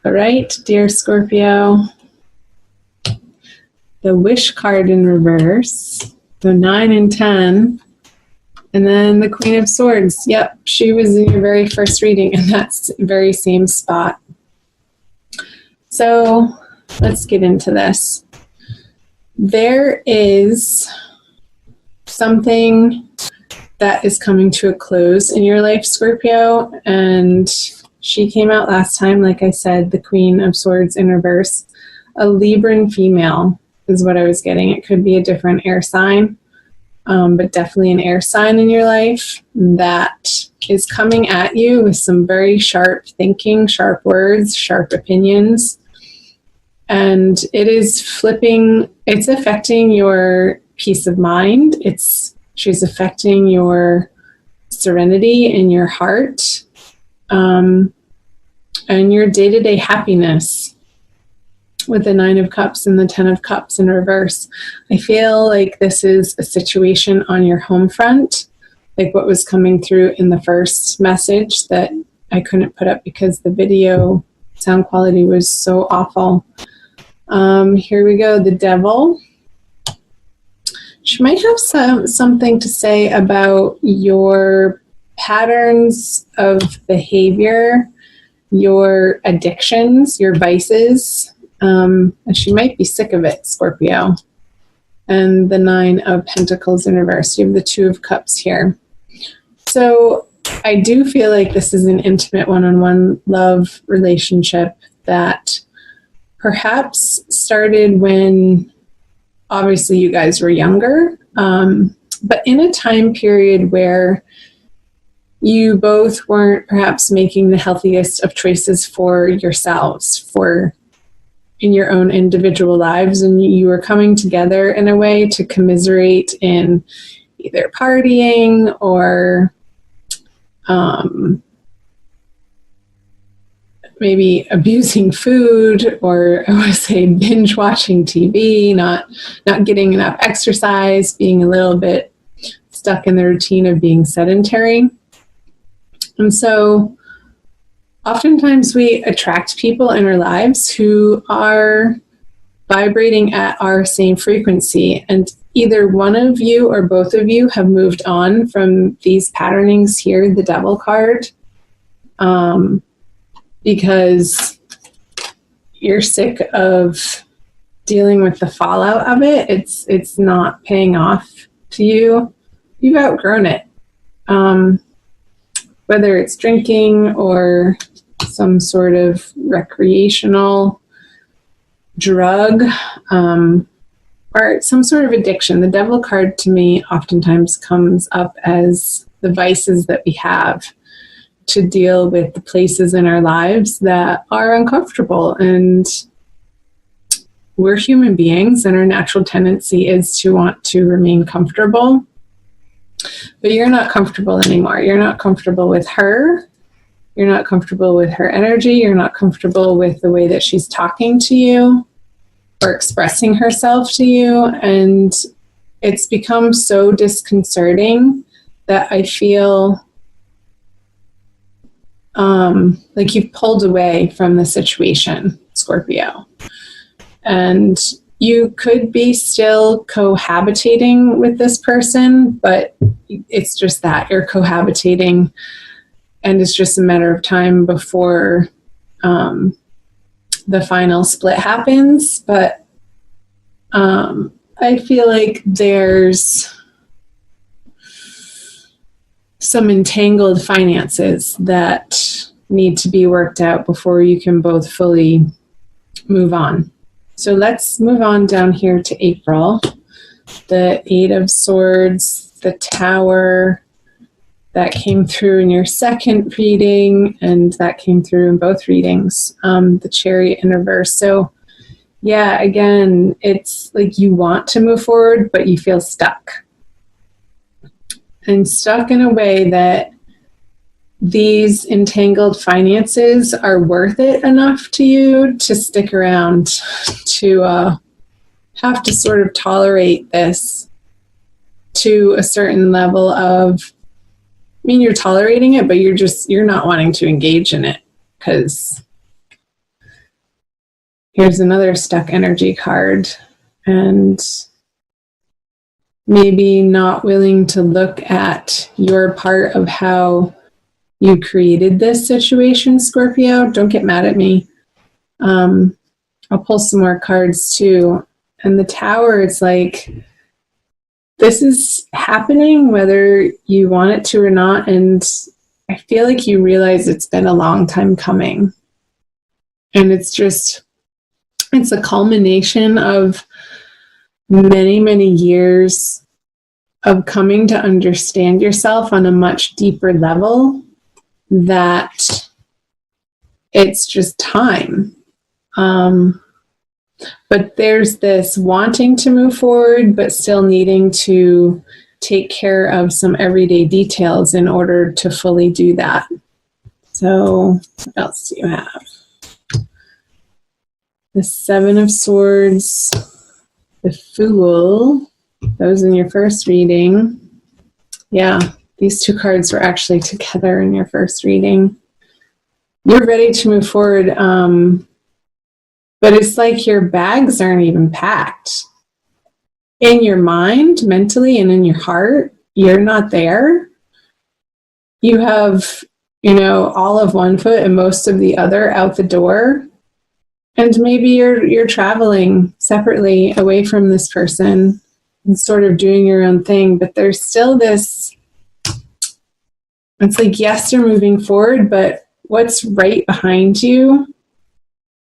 All right, dear Scorpio, the wish card in reverse, the 9 and 10, and then the Queen of Swords. Yep, she was in your very first reading in that very same spot. So let's get into this. There is something that is coming to a close in your life, Scorpio, and she came out last time, like I said, the Queen of Swords in reverse. A Libran female is what I was getting. It could be a different air sign, but definitely an air sign in your life that is coming at you with some very sharp thinking, sharp words, sharp opinions. And it is it's affecting your peace of mind. She's affecting your serenity in your heart, and your day-to-day happiness with the 9 of Cups and the 10 of Cups in reverse. I feel like this is a situation on your home front, like what was coming through in the first message that I couldn't put up because the video sound quality was so awful. Here we go, the Devil. She might have something to say about your patterns of behavior, your addictions, your vices, and she might be sick of it, Scorpio. And the 9 of Pentacles in reverse. You have the 2 of Cups here. So I do feel like this is an intimate one-on-one love relationship that perhaps started when obviously you guys were younger, but in a time period where you both weren't perhaps making the healthiest of choices for yourselves, in your own individual lives, and you were coming together in a way to commiserate in either partying or maybe abusing food, or I would say binge watching TV, not getting enough exercise, being a little bit stuck in the routine of being sedentary. And so oftentimes we attract people in our lives who are vibrating at our same frequency, and either one of you or both of you have moved on from these patternings here, the Devil card, because you're sick of dealing with the fallout of it. It's not paying off to you. You've outgrown it. Whether it's drinking or some sort of recreational drug, or some sort of addiction. The Devil card to me oftentimes comes up as the vices that we have to deal with the places in our lives that are uncomfortable. And we're human beings, and our natural tendency is to want to remain comfortable. But you're not comfortable anymore. You're not comfortable with her. You're not comfortable with her energy. You're not comfortable with the way that she's talking to you or expressing herself to you. And it's become so disconcerting that I feel like you've pulled away from the situation, Scorpio. And you could be still cohabitating with this person, but it's just that you're cohabitating, and it's just a matter of time before the final split happens. But I feel like there's some entangled finances that need to be worked out before you can both fully move on. So let's move on down here to April. The 8 of Swords, the Tower, that came through in your second reading, and that came through in both readings. The Chariot in reverse. So yeah, again, it's like you want to move forward, but you feel stuck. And stuck in a way that these entangled finances are worth it enough to you to stick around, to have to sort of tolerate this to a certain level of, I mean, you're tolerating it, but you're not wanting to engage in it because Here's another stuck energy card. And maybe not willing to look at your part of how you created this situation, Scorpio. Don't get mad at me. I'll pull some more cards too. And the Tower is like, this is happening whether you want it to or not. And I feel like you realize it's been a long time coming. And it's a culmination of many, many years of coming to understand yourself on a much deeper level, that it's just time. But there's this wanting to move forward, but still needing to take care of some everyday details in order to fully do that. So what else do you have? The Seven of Swords, the Fool, that was in your first reading. Yeah, these two cards were actually together in your first reading. You're ready to move forward, but it's like your bags aren't even packed. In your mind, mentally, and in your heart, you're not there. You have, all of one foot and most of the other out the door. And maybe you're traveling separately away from this person and sort of doing your own thing, but there's still this, it's like, yes, you're moving forward, but what's right behind you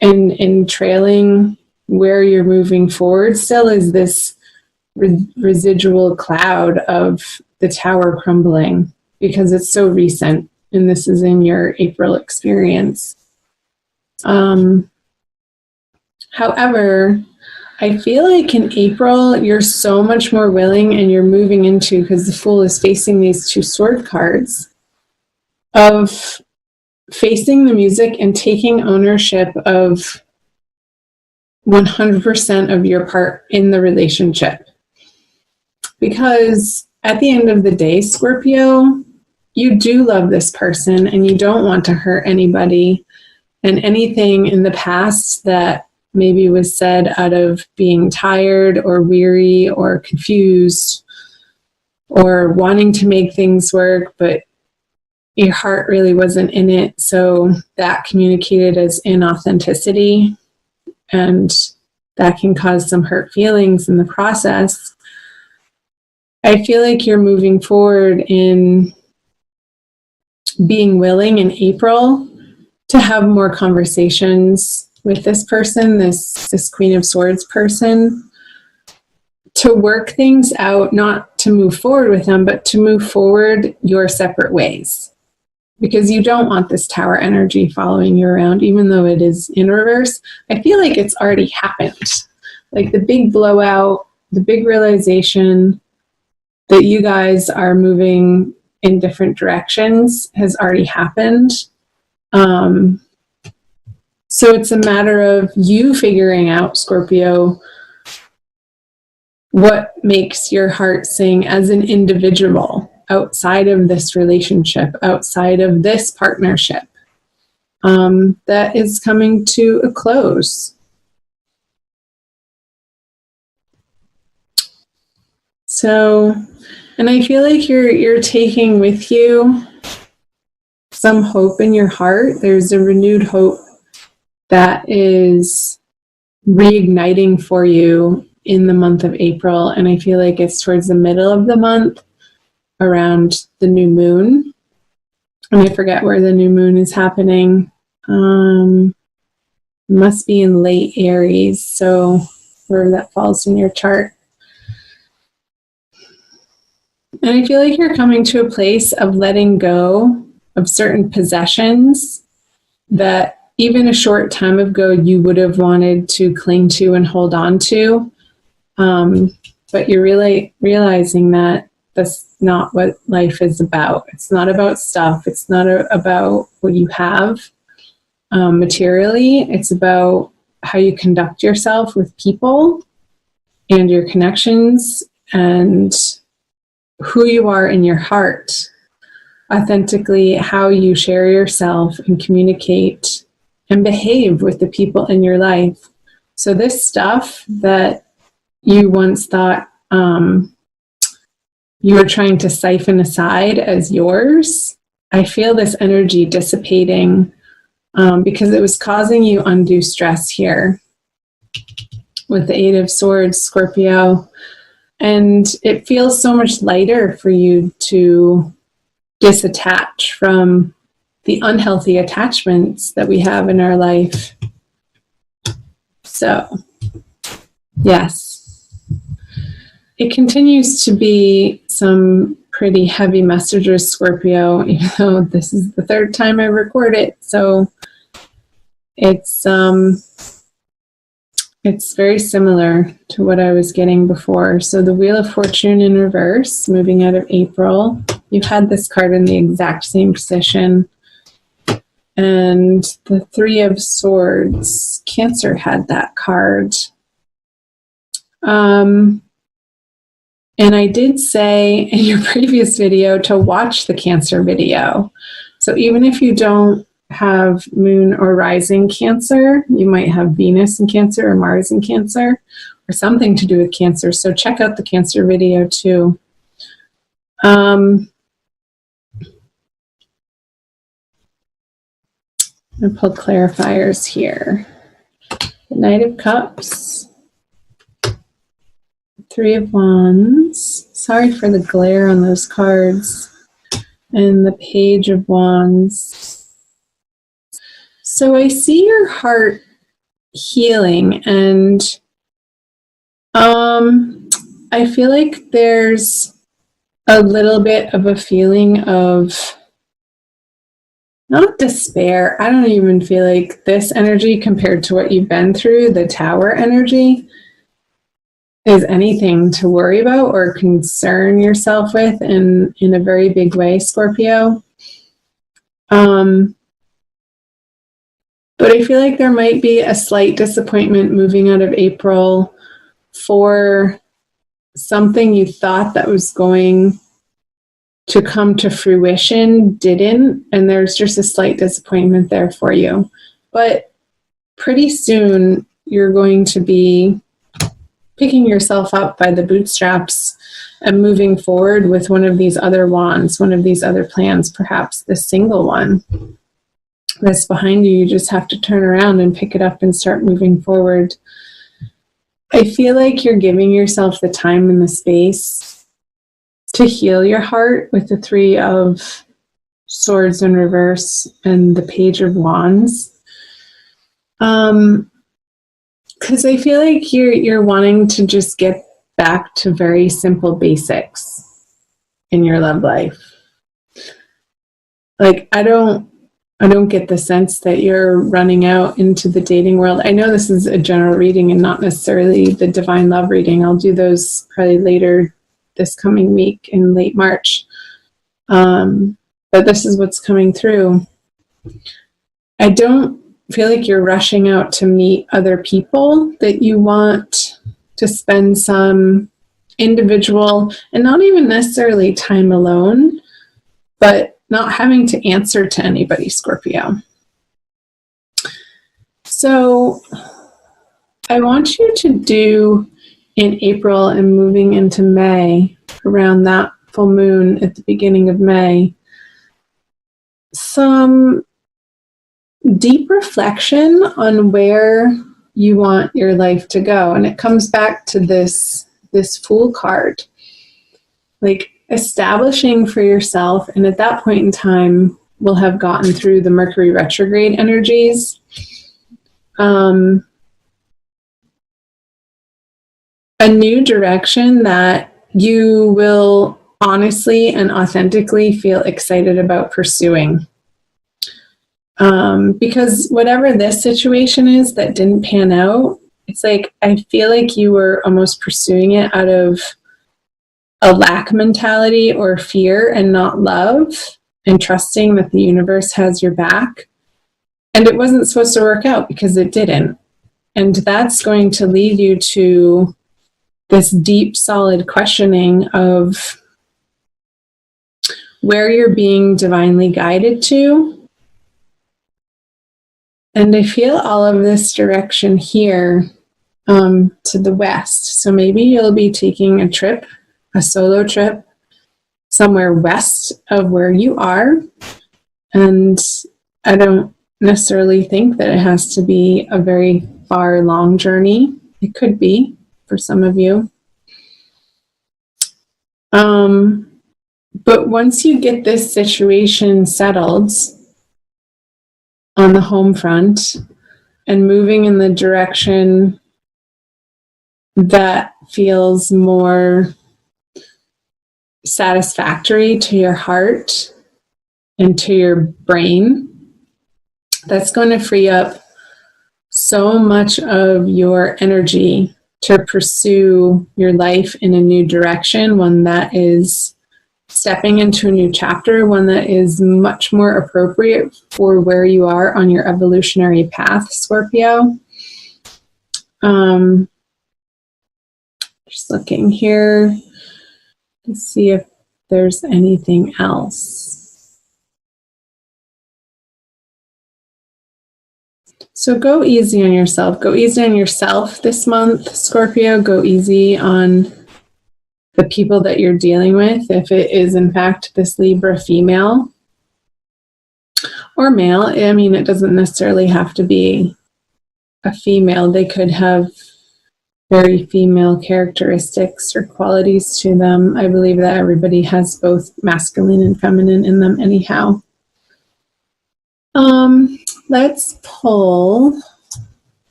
and in trailing where you're moving forward still is this residual cloud of the Tower crumbling, because it's so recent, and this is in your April experience. However, I feel like in April, you're so much more willing, and you're moving into, because the Fool is facing these two sword cards, of facing the music and taking ownership of 100% of your part in the relationship. Because at the end of the day, Scorpio, you do love this person and you don't want to hurt anybody, and anything in the past that maybe was said out of being tired or weary or confused or wanting to make things work, but your heart really wasn't in it. So that communicated as inauthenticity, and that can cause some hurt feelings in the process. I feel like you're moving forward in being willing in April to have more conversations with this person, this Queen of Swords person, to work things out, not to move forward with them, but to move forward your separate ways. Because you don't want this Tower energy following you around, even though it is in reverse. I feel like it's already happened. Like the big blowout, the big realization that you guys are moving in different directions has already happened. So it's a matter of you figuring out, Scorpio, what makes your heart sing as an individual outside of this relationship, outside of this partnership, that is coming to a close. So, and I feel like you're taking with you some hope in your heart. There's a renewed hope that is reigniting for you in the month of April. And I feel like it's towards the middle of the month, around the new moon. And I forget where the new moon is happening. Must be in late Aries, so wherever that falls in your chart. And I feel like you're coming to a place of letting go of certain possessions that even a short time ago you would have wanted to cling to and hold on to. But you're really realizing that that's not what life is about. It's not about stuff. It's not about what you have materially. It's about how you conduct yourself with people and your connections and who you are in your heart. Authentically, how you share yourself and communicate and behave with the people in your life. So this stuff that you once thought you were trying to siphon aside as yours, I feel this energy dissipating because it was causing you undue stress here with the Eight of Swords, Scorpio. And it feels so much lighter for you to disattach from the unhealthy attachments that we have in our life. So, yes, it continues to be some pretty heavy messages, Scorpio, even though this is the third time I record it. So it's very similar to what I was getting before. So the Wheel of Fortune in reverse, moving out of April. You've had this card in the exact same position. And the Three of Swords, Cancer had that card. And I did say in your previous video to watch the Cancer video. So even if you don't have moon or rising Cancer, you might have Venus in Cancer or Mars in Cancer or something to do with Cancer. So check out the Cancer video too. I pulled clarifiers here. The Knight of Cups, Three of Wands. Sorry for the glare on those cards. And the Page of Wands. So I see your heart healing, and I feel like there's a little bit of a feeling of not despair. I don't even feel like this energy compared to what you've been through, the Tower energy, is anything to worry about or concern yourself with in a very big way, Scorpio. But I feel like there might be a slight disappointment moving out of April for something you thought that was going to come to fruition didn't, and there's just a slight disappointment there for you. But pretty soon you're going to be picking yourself up by the bootstraps and moving forward with one of these other wands, one of these other plans, perhaps the single one that's behind you. You just have to turn around and pick it up and start moving forward. I feel like you're giving yourself the time and the space to heal your heart with the Three of Swords in reverse and the Page of Wands. Because I feel like you're wanting to just get back to very simple basics in your love life. Like, I don't get the sense that you're running out into the dating world. I know this is a general reading and not necessarily the divine love reading. I'll do those probably later this coming week in late March. But this is what's coming through. I don't feel like you're rushing out to meet other people, that you want to spend some individual and not even necessarily time alone, but not having to answer to anybody, Scorpio. So I want you to do in April and moving into May, around that full moon at the beginning of May, some deep reflection on where you want your life to go. And it comes back to this Fool card. Like, establishing for yourself, and at that point in time, we'll have gotten through the Mercury retrograde energies. A new direction that you will honestly and authentically feel excited about pursuing. Because whatever this situation is that didn't pan out, it's like, I feel like you were almost pursuing it out of a lack mentality or fear and not love, and trusting that the universe has your back. And it wasn't supposed to work out because it didn't. And that's going to lead you to this deep, solid questioning of where you're being divinely guided to. And I feel all of this direction here to the west. So maybe you'll be taking a trip, a solo trip, somewhere west of where you are. And I don't necessarily think that it has to be a very far, long journey. It could be for some of you. But once you get this situation settled on the home front and moving in the direction that feels more satisfactory to your heart and to your brain, that's going to free up so much of your energy to pursue your life in a new direction, one that is stepping into a new chapter, one that is much more appropriate for where you are on your evolutionary path, Scorpio. Just looking here to see if there's anything else. So go easy on yourself. Go easy on yourself this month, Scorpio. Go easy on the people that you're dealing with, if it is in fact this Libra female or male. I mean, it doesn't necessarily have to be a female. They could have very female characteristics or qualities to them. I believe that everybody has both masculine and feminine in them anyhow. Let's pull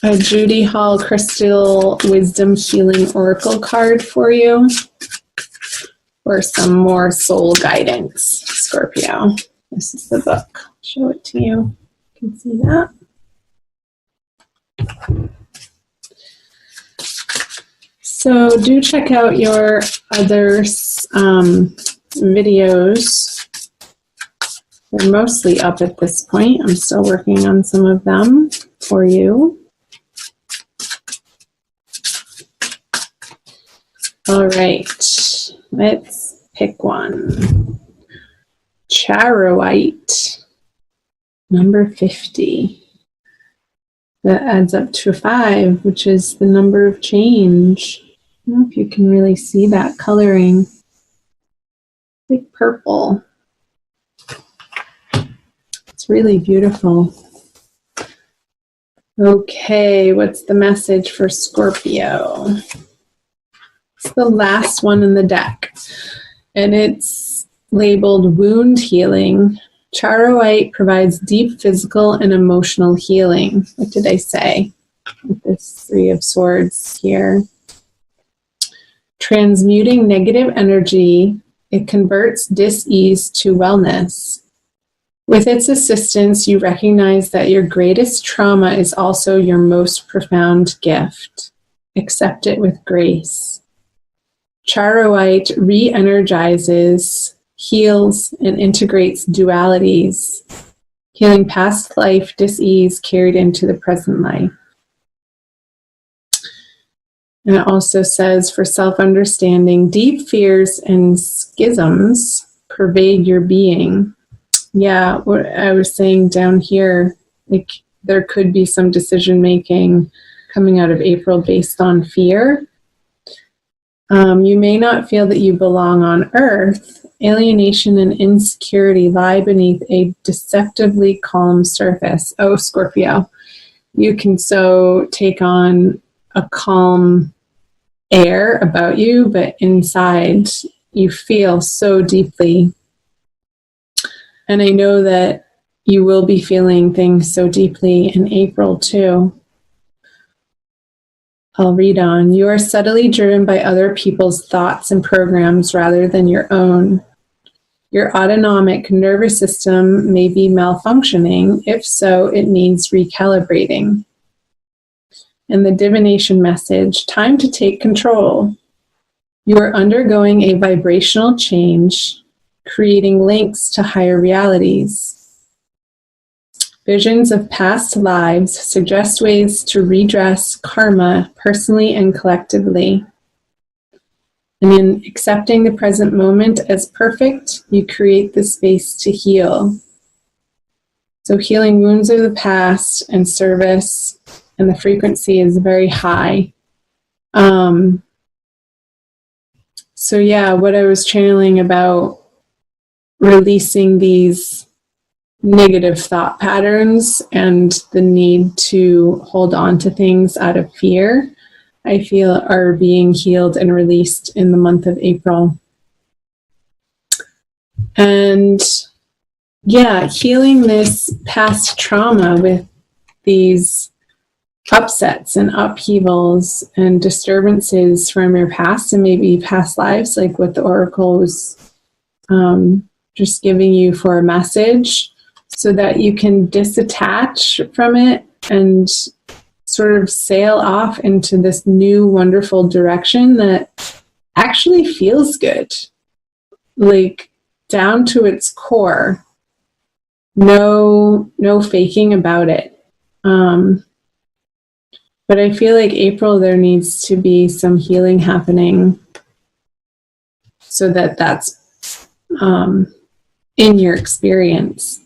a Judy Hall Crystal Wisdom Healing Oracle card for you, or some more soul guidance, Scorpio. This is the book. I'll show it to you. You can see that. So do check out your other videos. They're mostly up at this point. I'm still working on some of them for you. All right, let's pick one. Charoite, number 50. That adds up to 5, which is the number of change. I don't know if you can really see that coloring. Like purple. It's really beautiful. Okay, what's the message for Scorpio? It's the last one in the deck, and it's labeled Wound Healing. Charoite provides deep physical and emotional healing. What did I say with this 3 of Swords here? Transmuting negative energy, it converts dis-ease to wellness. With its assistance, you recognize that your greatest trauma is also your most profound gift. Accept it with grace. Charoite re-energizes, heals, and integrates dualities, healing past life dis-ease carried into the present life. And it also says, for self-understanding, deep fears and schisms pervade your being. Yeah, what I was saying down here, like there could be some decision-making coming out of April based on fear. You may not feel that you belong on Earth. Alienation and insecurity lie beneath a deceptively calm surface. Oh, Scorpio, you can so take on a calm air about you, but inside you feel so deeply. And I know that you will be feeling things so deeply in April too. I'll read on. You are subtly driven by other people's thoughts and programs rather than your own. Your autonomic nervous system may be malfunctioning. If so, it needs recalibrating. And the divination message, time to take control. You are undergoing a vibrational change, creating links to higher realities. Visions of past lives suggest ways to redress karma personally and collectively. And in accepting the present moment as perfect, you create the space to heal. So healing wounds of the past and service, and the frequency is very high. So yeah, what I was channeling about releasing these negative thought patterns and the need to hold on to things out of fear, I feel are being healed and released in the month of April. And yeah, healing this past trauma with these upsets and upheavals and disturbances from your past and maybe past lives, like what the oracle was just giving you for a message, so that you can disattach from it and sort of sail off into this new wonderful direction that actually feels good, like down to its core. No faking about it. But I feel like April, there needs to be some healing happening so that that's in your experience.